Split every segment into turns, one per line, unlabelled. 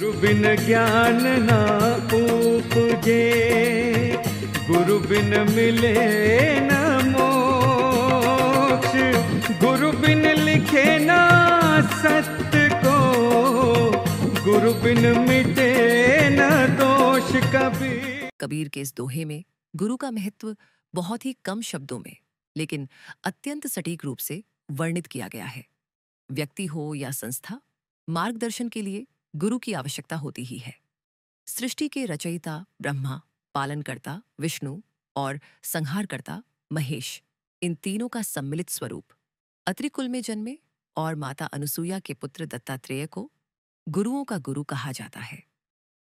गुरु बिन ज्ञान ना उपजे, गुरु बिन मिले न मोक्ष, गुरु बिन लिखे ना सत्य को, गुरु बिन मिटे न दोष कबीर।
कबीर के इस दोहे में गुरु का महत्व बहुत ही कम शब्दों में लेकिन अत्यंत सटीक रूप से वर्णित किया गया है। व्यक्ति हो या संस्था, मार्गदर्शन के लिए गुरु की आवश्यकता होती ही है। सृष्टि के रचयिता ब्रह्मा, पालनकर्ता विष्णु और संहारकर्ता महेश, इन तीनों का सम्मिलित स्वरूप अत्रि कुल में जन्मे और माता अनुसूया के पुत्र दत्तात्रेय को गुरुओं का गुरु कहा जाता है।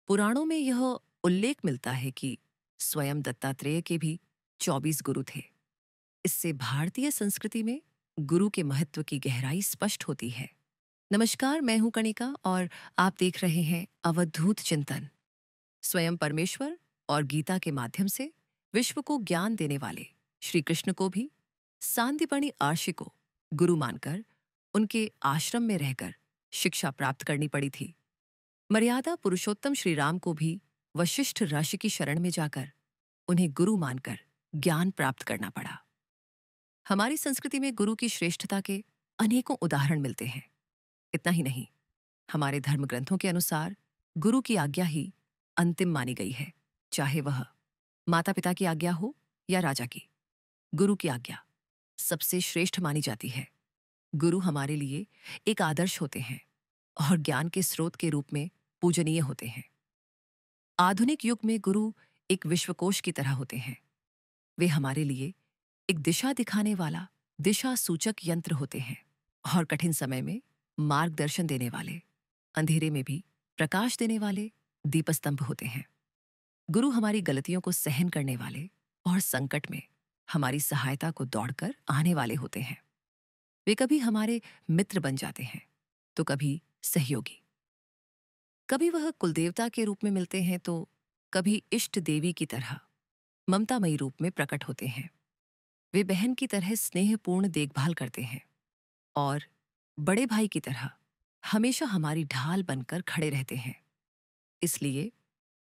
पुराणों में यह उल्लेख मिलता है कि स्वयं दत्तात्रेय के भी 24 गुरु थे। इससे भारतीय संस्कृति में गुरु के महत्व की गहराई स्पष्ट होती है। नमस्कार, मैं हूं कणिका और आप देख रहे हैं अवधूत चिंतन। स्वयं परमेश्वर और गीता के माध्यम से विश्व को ज्ञान देने वाले श्री कृष्ण को भी सांदीपनि आर्षि को गुरु मानकर उनके आश्रम में रहकर शिक्षा प्राप्त करनी पड़ी थी। मर्यादा पुरुषोत्तम श्री राम को भी वशिष्ठ ऋषि की शरण में जाकर उन्हें गुरु मानकर ज्ञान प्राप्त करना पड़ा। हमारी संस्कृति में गुरु की श्रेष्ठता के अनेकों उदाहरण मिलते हैं। इतना ही नहीं, हमारे धर्म ग्रंथों के अनुसार गुरु की आज्ञा ही अंतिम मानी गई है, चाहे वह माता पिता की आज्ञा हो या राजा की। गुरु की आज्ञा सबसे श्रेष्ठ मानी जाती है। गुरु हमारे लिए एक आदर्श होते हैं और ज्ञान के स्रोत के रूप में पूजनीय होते हैं। आधुनिक युग में गुरु एक विश्वकोश की तरह होते हैं। वे हमारे लिए एक दिशा दिखाने वाला दिशा सूचक यंत्र होते हैं और कठिन समय में मार्गदर्शन देने वाले, अंधेरे में भी प्रकाश देने वाले दीपस्तंभ होते हैं। गुरु हमारी गलतियों को सहन करने वाले और संकट में हमारी सहायता को दौड़कर आने वाले होते हैं। वे कभी हमारे मित्र बन जाते हैं तो कभी सहयोगी। कभी वह कुलदेवता के रूप में मिलते हैं तो कभी इष्ट देवी की तरह ममतामयी रूप में प्रकट होते हैं। वे बहन की तरह स्नेहपूर्ण देखभाल करते हैं और बड़े भाई की तरह हमेशा हमारी ढाल बनकर खड़े रहते हैं। इसलिए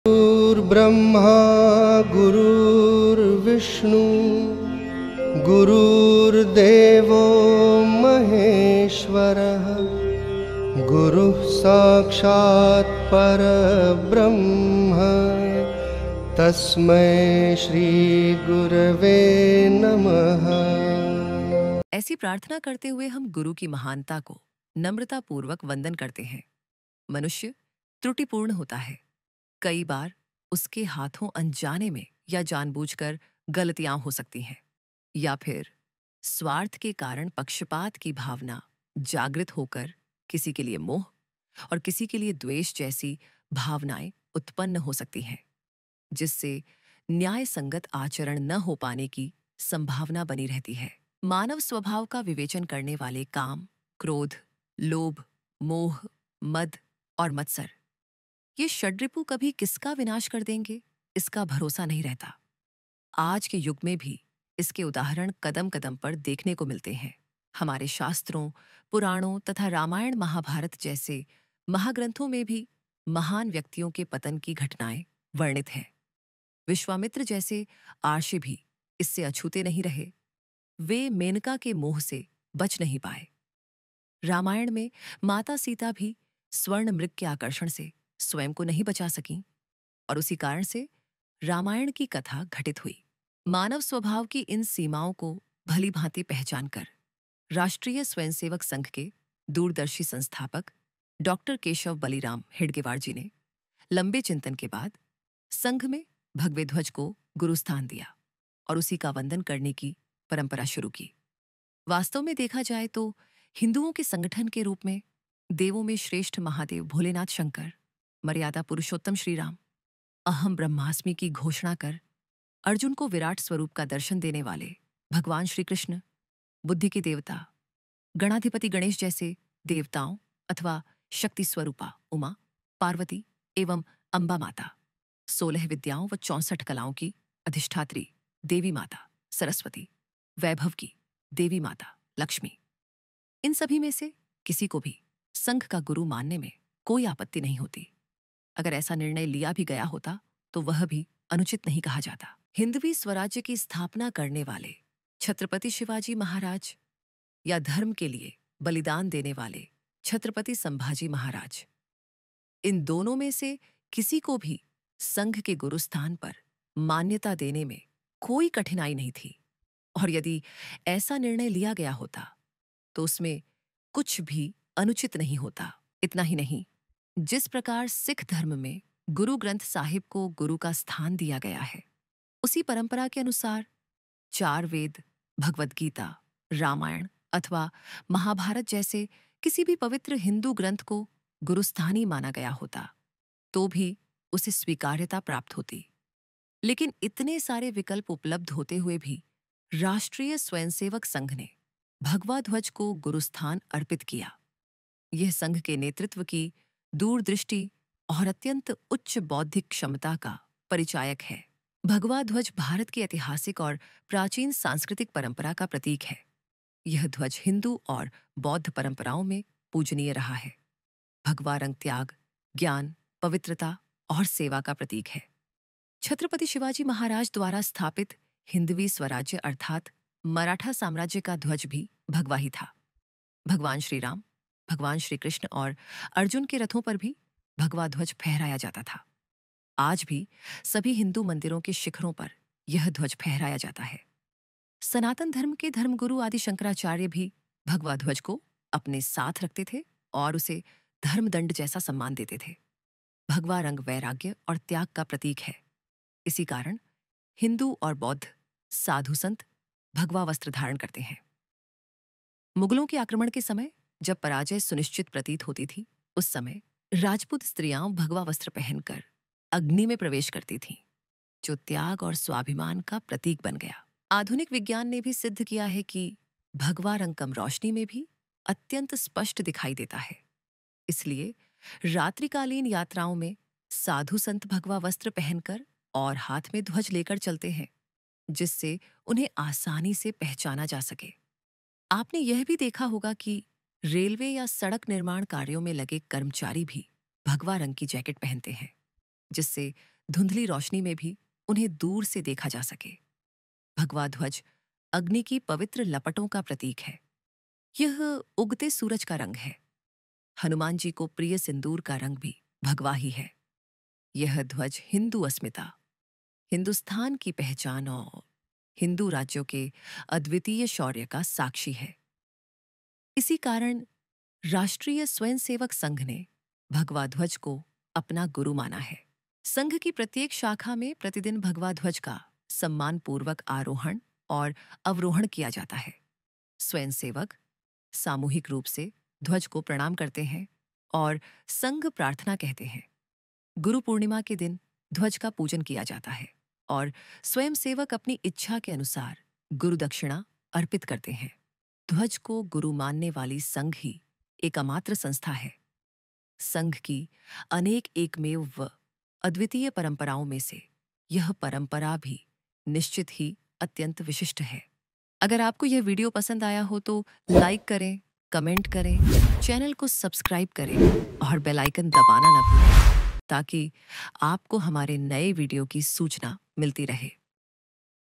गुरुर्ब्रह्मा गुरुर्विष्णु गुरुर्देवो महेश्वरः, गुरुः साक्षात् परब्रह्म, तस्मै श्री गुरवे नमः।
ऐसी प्रार्थना करते हुए हम गुरु की महानता को नम्रतापूर्वक वंदन करते हैं। मनुष्य त्रुटिपूर्ण होता है। कई बार उसके हाथों अनजाने में या जानबूझकर गलतियां हो सकती हैं, या फिर स्वार्थ के कारण पक्षपात की भावना जागृत होकर किसी के लिए मोह और किसी के लिए द्वेष जैसी भावनाएं उत्पन्न हो सकती हैं, जिससे न्याय संगत आचरण न हो पाने की संभावना बनी रहती है। मानव स्वभाव का विवेचन करने वाले काम, क्रोध, लोभ, मोह, मद और मत्सर, ये षड्रिपु कभी किसका विनाश कर देंगे, इसका भरोसा नहीं रहता। आज के युग में भी इसके उदाहरण कदम कदम पर देखने को मिलते हैं। हमारे शास्त्रों, पुराणों तथा रामायण महाभारत जैसे महाग्रंथों में भी महान व्यक्तियों के पतन की घटनाएं वर्णित हैं। विश्वामित्र जैसे आर्षि भी इससे अछूते नहीं रहे। वे मेनका के मोह से बच नहीं पाए। रामायण में माता सीता भी स्वर्ण मृग के आकर्षण से स्वयं को नहीं बचा सकीं और उसी कारण से रामायण की कथा घटित हुई। मानव स्वभाव की इन सीमाओं को भली भांति पहचान कर राष्ट्रीय स्वयंसेवक संघ के दूरदर्शी संस्थापक डॉक्टर केशव बलिराम हेडगेवार जी ने लंबे चिंतन के बाद संघ में भगवे ध्वज को गुरुस्थान दिया और उसी का वंदन करने की परंपरा शुरू की। वास्तव में देखा जाए तो हिंदुओं के संगठन के रूप में देवों में श्रेष्ठ महादेव भोलेनाथ शंकर, मर्यादा पुरुषोत्तम श्री राम, अहम ब्रह्मास्मि की घोषणा कर अर्जुन को विराट स्वरूप का दर्शन देने वाले भगवान श्री कृष्ण, बुद्धि के देवता गणाधिपति गणेश जैसे देवताओं अथवा शक्ति स्वरूपा उमा, पार्वती एवं अम्बा माता, 16 विद्याओं व 64 कलाओं की अधिष्ठात्री देवी माता सरस्वती, वैभव की देवी माता लक्ष्मी, इन सभी में से किसी को भी संघ का गुरु मानने में कोई आपत्ति नहीं होती। अगर ऐसा निर्णय लिया भी गया होता तो वह भी अनुचित नहीं कहा जाता। हिंदवी स्वराज्य की स्थापना करने वाले छत्रपति शिवाजी महाराज या धर्म के लिए बलिदान देने वाले छत्रपति संभाजी महाराज, इन दोनों में से किसी को भी संघ के गुरुस्थान पर मान्यता देने में कोई कठिनाई नहीं थी, और यदि ऐसा निर्णय लिया गया होता तो उसमें कुछ भी अनुचित नहीं होता। इतना ही नहीं, जिस प्रकार सिख धर्म में गुरु ग्रंथ साहिब को गुरु का स्थान दिया गया है, उसी परंपरा के अनुसार 4 वेद, भगवद गीता, रामायण अथवा महाभारत जैसे किसी भी पवित्र हिंदू ग्रंथ को गुरुस्थानी माना गया होता तो भी उसे स्वीकार्यता प्राप्त होती। लेकिन इतने सारे विकल्प उपलब्ध होते हुए भी राष्ट्रीय स्वयंसेवक संघ ने भगवा ध्वज को गुरुस्थान अर्पित किया। यह संघ के नेतृत्व की दूरदृष्टि और अत्यंत उच्च बौद्धिक क्षमता का परिचायक है। भगवा ध्वज भारत की ऐतिहासिक और प्राचीन सांस्कृतिक परंपरा का प्रतीक है। यह ध्वज हिंदू और बौद्ध परंपराओं में पूजनीय रहा है। भगवा रंग त्याग, ज्ञान, पवित्रता और सेवा का प्रतीक है। छत्रपति शिवाजी महाराज द्वारा स्थापित हिंदवी स्वराज्य अर्थात मराठा साम्राज्य का ध्वज भी भगवा ही था। भगवान श्री राम, भगवान श्री कृष्ण और अर्जुन के रथों पर भी भगवा ध्वज फहराया जाता था। आज भी सभी हिंदू मंदिरों के शिखरों पर यह ध्वज फहराया जाता है। सनातन धर्म के धर्मगुरु आदि शंकराचार्य भी भगवा ध्वज को अपने साथ रखते थे और उसे धर्मदंड जैसा सम्मान देते थे। भगवा रंग वैराग्य और त्याग का प्रतीक है। इसी कारण हिंदू और बौद्ध साधु संत भगवा वस्त्र धारण करते हैं। मुगलों के आक्रमण के समय जब पराजय सुनिश्चित प्रतीत होती थी, उस समय राजपूत स्त्रियां भगवा वस्त्र पहनकर अग्नि में प्रवेश करती थीं, जो त्याग और स्वाभिमान का प्रतीक बन गया। आधुनिक विज्ञान ने भी सिद्ध किया है कि भगवा रंग कम रोशनी में भी अत्यंत स्पष्ट दिखाई देता है। इसलिए रात्रिकालीन यात्राओं में साधु संत भगवा वस्त्र पहनकर और हाथ में ध्वज लेकर चलते हैं, जिससे उन्हें आसानी से पहचाना जा सके। आपने यह भी देखा होगा कि रेलवे या सड़क निर्माण कार्यों में लगे कर्मचारी भी भगवा रंग की जैकेट पहनते हैं, जिससे धुंधली रोशनी में भी उन्हें दूर से देखा जा सके। भगवा ध्वज अग्नि की पवित्र लपटों का प्रतीक है। यह उगते सूरज का रंग है। हनुमान जी को प्रिय सिंदूर का रंग भी भगवा ही है। यह ध्वज हिंदू अस्मिता, हिंदुस्तान की पहचान और हिंदू राज्यों के अद्वितीय शौर्य का साक्षी है। इसी कारण राष्ट्रीय स्वयंसेवक संघ ने भगवा ध्वज को अपना गुरु माना है। संघ की प्रत्येक शाखा में प्रतिदिन भगवा ध्वज का सम्मानपूर्वक आरोहण और अवरोहण किया जाता है। स्वयंसेवक सामूहिक रूप से ध्वज को प्रणाम करते हैं और संघ प्रार्थना कहते हैं। गुरु पूर्णिमा के दिन ध्वज का पूजन किया जाता है और स्वयंसेवक अपनी इच्छा के अनुसार गुरु दक्षिणा अर्पित करते हैं। ध्वज को गुरु मानने वाली संघ ही एकमात्र संस्था है। संघ की अनेक एकमेव व अद्वितीय परंपराओं में से यह परंपरा भी निश्चित ही अत्यंत विशिष्ट है। अगर आपको यह वीडियो पसंद आया हो तो लाइक करें, कमेंट करें, चैनल को सब्सक्राइब करें और बेल आइकन दबाना न भूलें, ताकि आपको हमारे नए वीडियो की सूचना मिलती रहे।